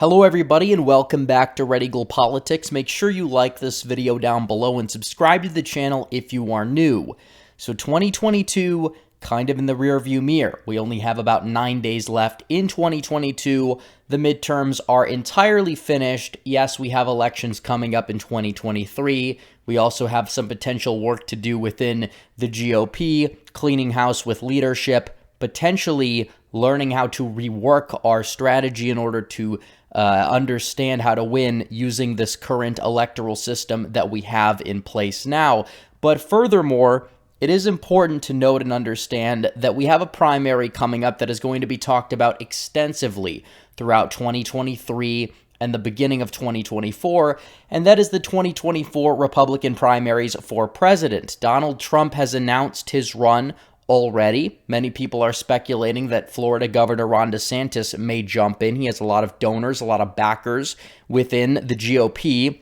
Hello everybody and welcome back to Red Eagle Politics. Make sure you like this video down below and subscribe to the channel if you are new. So 2022, kind of in the rearview mirror. We only have about 9 days left in 2022. The midterms are entirely finished. Yes, we have elections coming up in 2023. We also have some potential work to do within the GOP, cleaning house with leadership, potentially learning how to rework our strategy in order to understand how to win using this current electoral system that we have in place now. But furthermore, it is important to note and understand that we have a primary coming up that is going to be talked about extensively throughout 2023 and the beginning of 2024, and that is the 2024 Republican primaries for president. Donald Trump has announced his run already. Many people are speculating that Florida Governor Ron DeSantis may jump in. He has a lot of donors, a lot of backers within the GOP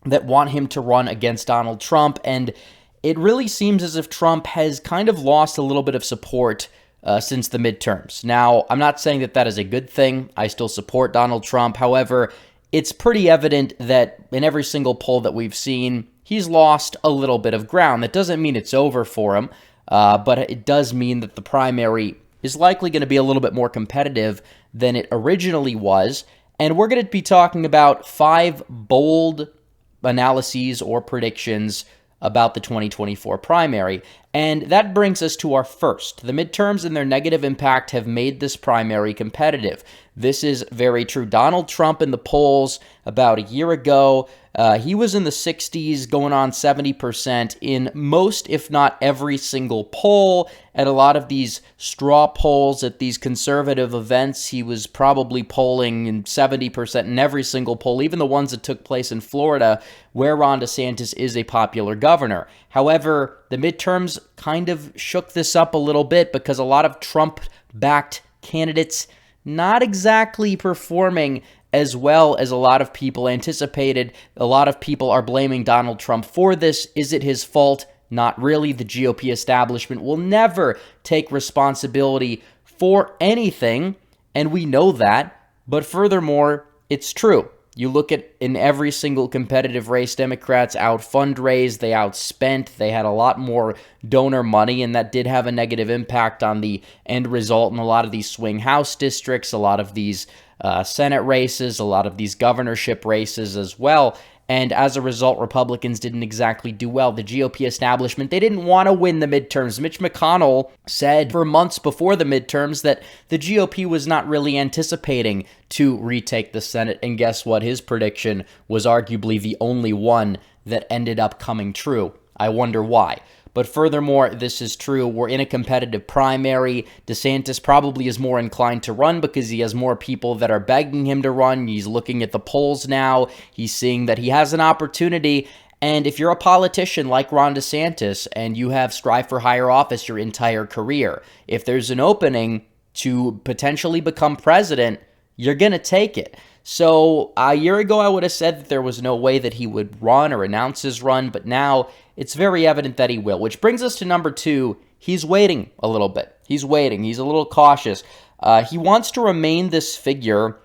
that want him to run against Donald Trump, and it really seems as if Trump has kind of lost a little bit of support since the midterms. Now, I'm not saying that that is a good thing. I still support Donald Trump. However, it's pretty evident that in every single poll that we've seen, he's lost a little bit of ground. That doesn't mean it's over for him. But it does mean that the primary is likely going to be a little bit more competitive than it originally was. And we're going to be talking about 5 bold analyses or predictions about the 2024 primary. And that brings us to our first. The midterms and their negative impact have made this primary competitive. This is very true. Donald Trump in the polls about a year ago, he was in the 60s, going on 70% in most, if not every single poll. At a lot of these straw polls at these conservative events, he was probably polling in 70% in every single poll, even the ones that took place in Florida, where Ron DeSantis is a popular governor. However, the midterms kind of shook this up a little bit because a lot of Trump-backed candidates not exactly performing as well as a lot of people anticipated. A lot of people are blaming Donald Trump for this. Is it his fault? Not really. The GOP establishment will never take responsibility for anything, and we know that. But furthermore, it's true. You look at in every single competitive race, Democrats out fundraised, they outspent, they had a lot more donor money, and that did have a negative impact on the end result in a lot of these swing House districts, a lot of these Senate races, a lot of these governorship races as well. And as a result, Republicans didn't exactly do well. The GOP establishment, they didn't want to win the midterms. Mitch McConnell said for months before the midterms that the GOP was not really anticipating to retake the Senate. And guess what? His prediction was arguably the only one that ended up coming true. I wonder why. But furthermore, this is true. We're in a competitive primary. DeSantis probably is more inclined to run because he has more people that are begging him to run. He's looking at the polls now. He's seeing that he has an opportunity. And if you're a politician like Ron DeSantis and you have strived for higher office your entire career, if there's an opening to potentially become president, you're going to take it. So a year ago, I would have said that there was no way that he would run or announce his run, but now it's very evident that he will, which brings us to number 2. He's waiting a little bit. He's waiting. He's a little cautious. He wants to remain this figure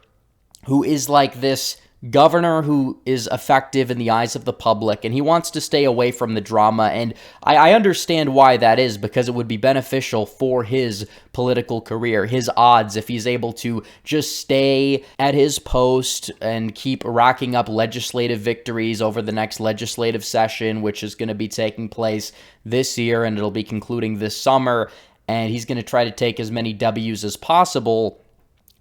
who is like this governor who is effective in the eyes of the public, and he wants to stay away from the drama, and I understand why that is, because it would be beneficial for his political career, his odds, if he's able to just stay at his post and keep racking up legislative victories over the next legislative session, which is going to be taking place this year, and it'll be concluding this summer, and he's going to try to take as many W's as possible.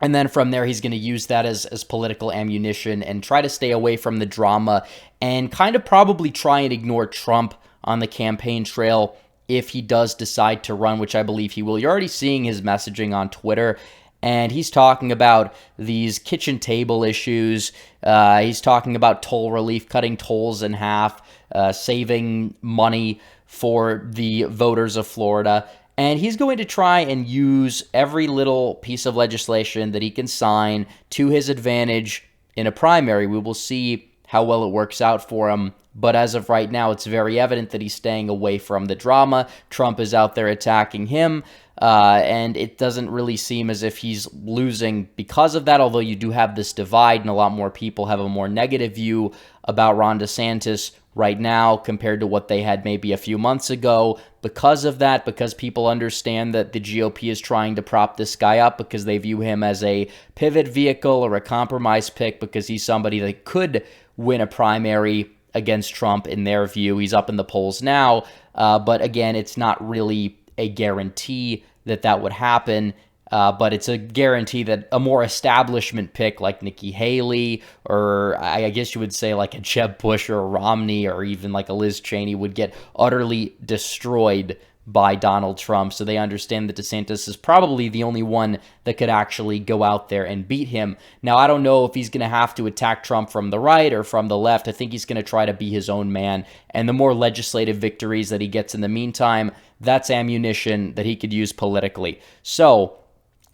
And then from there, he's going to use that as political ammunition and try to stay away from the drama and kind of probably try and ignore Trump on the campaign trail if he does decide to run, which I believe he will. You're already seeing his messaging on Twitter, and he's talking about these kitchen table issues. He's talking about toll relief, cutting tolls in half, saving money for the voters of Florida. And he's going to try and use every little piece of legislation that he can sign to his advantage in a primary. We will see how well it works out for him. But as of right now, it's very evident that he's staying away from the drama. Trump is out there attacking him, and it doesn't really seem as if he's losing because of that, although you do have this divide, and a lot more people have a more negative view about Ron DeSantis right now compared to what they had maybe a few months ago because of that, because people understand that the GOP is trying to prop this guy up because they view him as a pivot vehicle or a compromise pick because he's somebody that could win a primary against Trump in their view. He's up in the polls now, but again, it's not really a guarantee that that would happen. But it's a guarantee that a more establishment pick like Nikki Haley, or I guess you would say like a Jeb Bush or a Romney or even like a Liz Cheney would get utterly destroyed by Donald Trump. So they understand that DeSantis is probably the only one that could actually go out there and beat him. Now, I don't know if he's going to have to attack Trump from the right or from the left. I think he's going to try to be his own man. And the more legislative victories that he gets in the meantime, that's ammunition that he could use politically. So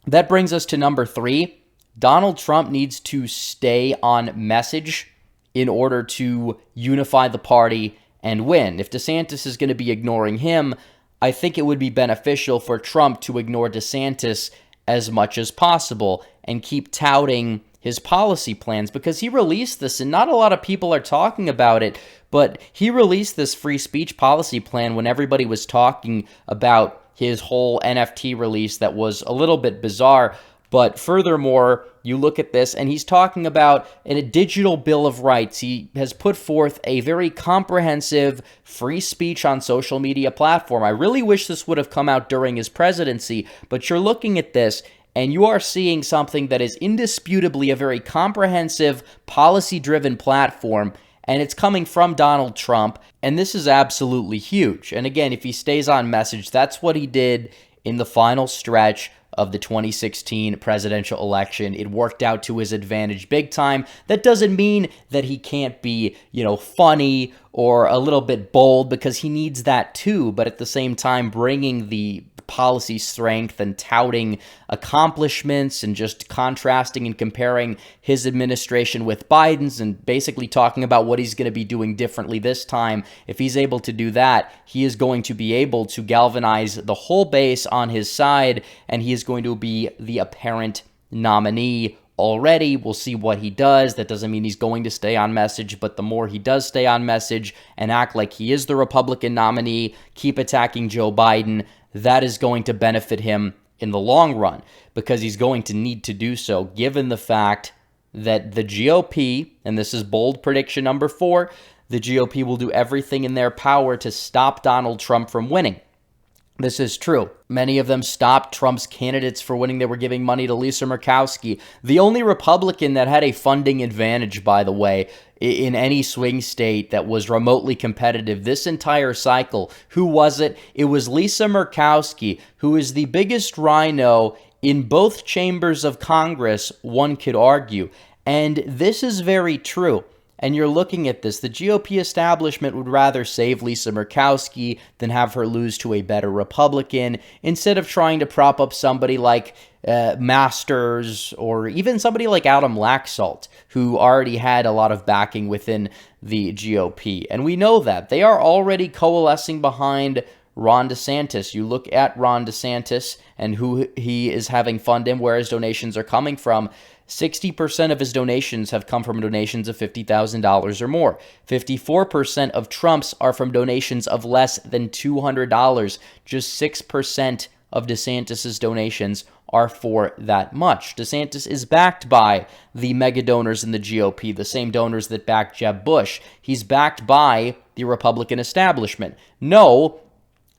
that brings us to number 3. Donald Trump needs to stay on message in order to unify the party and win. If DeSantis is going to be ignoring him, I think it would be beneficial for Trump to ignore DeSantis as much as possible and keep touting his policy plans, because he released this and not a lot of people are talking about it, but he released this free speech policy plan when everybody was talking about his whole NFT release that was a little bit bizarre. But furthermore, you look at this and he's talking about a digital bill of rights. He has put forth a very comprehensive free speech on social media platform. I really wish this would have come out during his presidency, but you're looking at this and you are seeing something that is indisputably a very comprehensive, policy-driven platform, and it's coming from Donald Trump, and this is absolutely huge. And again, if he stays on message, that's what he did in the final stretch of the 2016 presidential election. It worked out to his advantage big time. That doesn't mean that he can't be, funny or a little bit bold, because he needs that too, but at the same time bringing the policy strength and touting accomplishments and just contrasting and comparing his administration with Biden's and basically talking about what he's going to be doing differently this time. If he's able to do that, he is going to be able to galvanize the whole base on his side, and he is going to be the apparent nominee already. We'll see what he does. That doesn't mean he's going to stay on message, but the more he does stay on message and act like he is the Republican nominee, keep attacking Joe Biden, that is going to benefit him in the long run, because he's going to need to do so, given the fact that the GOP, and this is bold prediction number 4, the GOP will do everything in their power to stop Donald Trump from winning. This is true. Many of them stopped Trump's candidates for winning. They were giving money to Lisa Murkowski, the only Republican that had a funding advantage, by the way, in any swing state that was remotely competitive this entire cycle. Who was it? It was Lisa Murkowski, who is the biggest rhino in both chambers of Congress, one could argue. And this is very true. And you're looking at this, the GOP establishment would rather save Lisa Murkowski than have her lose to a better Republican, instead of trying to prop up somebody like Masters or even somebody like Adam Laxalt, who already had a lot of backing within the GOP. And we know that. They are already coalescing behind Ron DeSantis. You look at Ron DeSantis and who he is having fund him, where his donations are coming from. 60% of his donations have come from donations of $50,000 or more. 54% of Trump's are from donations of less than $200. Just 6% of DeSantis' donations are for that much. DeSantis is backed by the mega donors in the GOP, the same donors that backed Jeb Bush. He's backed by the Republican establishment. No,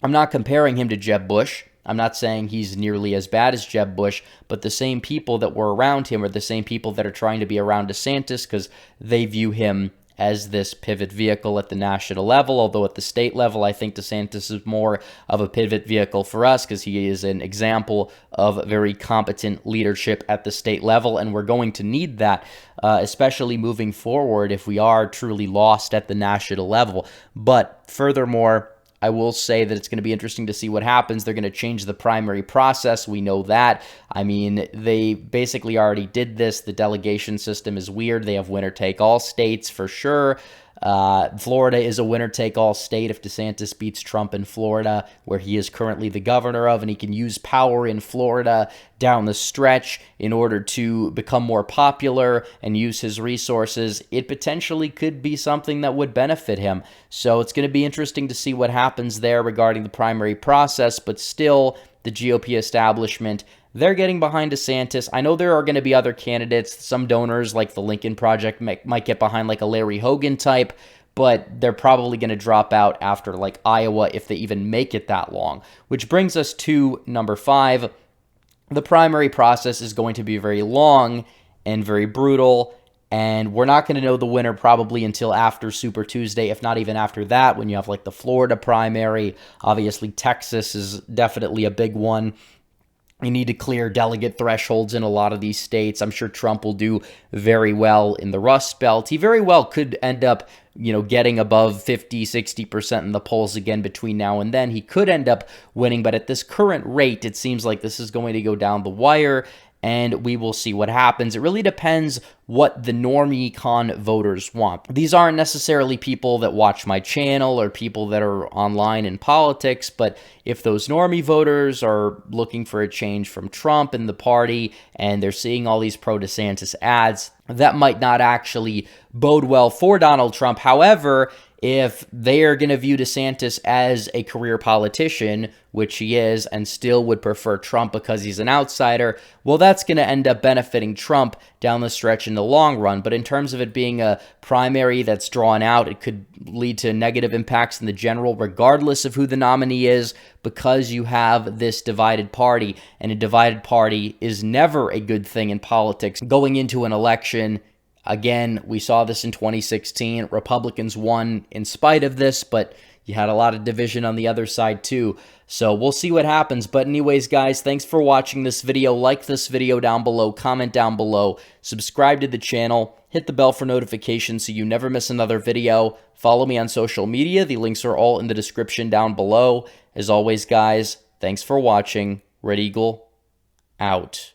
I'm not comparing him to Jeb Bush. I'm not saying he's nearly as bad as Jeb Bush, but the same people that were around him are the same people that are trying to be around DeSantis, because they view him as this pivot vehicle at the national level, although at the state level, I think DeSantis is more of a pivot vehicle for us, because he is an example of very competent leadership at the state level, and we're going to need that, especially moving forward if we are truly lost at the national level. But furthermore, I will say that it's going to be interesting to see what happens. They're going to change the primary process. We know that. I mean, they basically already did this. The delegation system is weird. They have winner-take-all states for sure. Florida is a winner-take-all state if DeSantis beats Trump in Florida, where he is currently the governor of, and he can use power in Florida down the stretch in order to become more popular and use his resources. It potentially could be something that would benefit him. So it's going to be interesting to see what happens there regarding the primary process, but still, the GOP establishment, they're getting behind DeSantis. I know there are going to be other candidates. Some donors, like the Lincoln Project, might get behind like a Larry Hogan type, but they're probably going to drop out after like Iowa if they even make it that long. Which brings us to number 5. The primary process is going to be very long and very brutal, and we're not going to know the winner probably until after Super Tuesday, if not even after that, when you have like the Florida primary. Obviously, Texas is definitely a big one. You need to clear delegate thresholds in a lot of these states. I'm sure Trump will do very well in the Rust Belt. He very well could end up, getting above 50, 60% in the polls again between now and then. He could end up winning, but at this current rate, it seems like this is going to go down the wire, and we will see what happens. It really depends what the normie con voters want. These aren't necessarily people that watch my channel or people that are online in politics, but if those normie voters are looking for a change from Trump and the party, and they're seeing all these pro-DeSantis ads, that might not actually bode well for Donald Trump. However, if they are going to view DeSantis as a career politician, which he is, and still would prefer Trump because he's an outsider, well, that's going to end up benefiting Trump down the stretch in the long run. But in terms of it being a primary that's drawn out, it could lead to negative impacts in the general, regardless of who the nominee is, because you have this divided party, and a divided party is never a good thing in politics. Going into an election, again, we saw this in 2016. Republicans won in spite of this, but you had a lot of division on the other side too. So we'll see what happens. But anyways, guys, thanks for watching this video. Like this video down below, comment down below, subscribe to the channel, hit the bell for notifications so you never miss another video. Follow me on social media. The links are all in the description down below. As always, guys, thanks for watching. Red Eagle, out.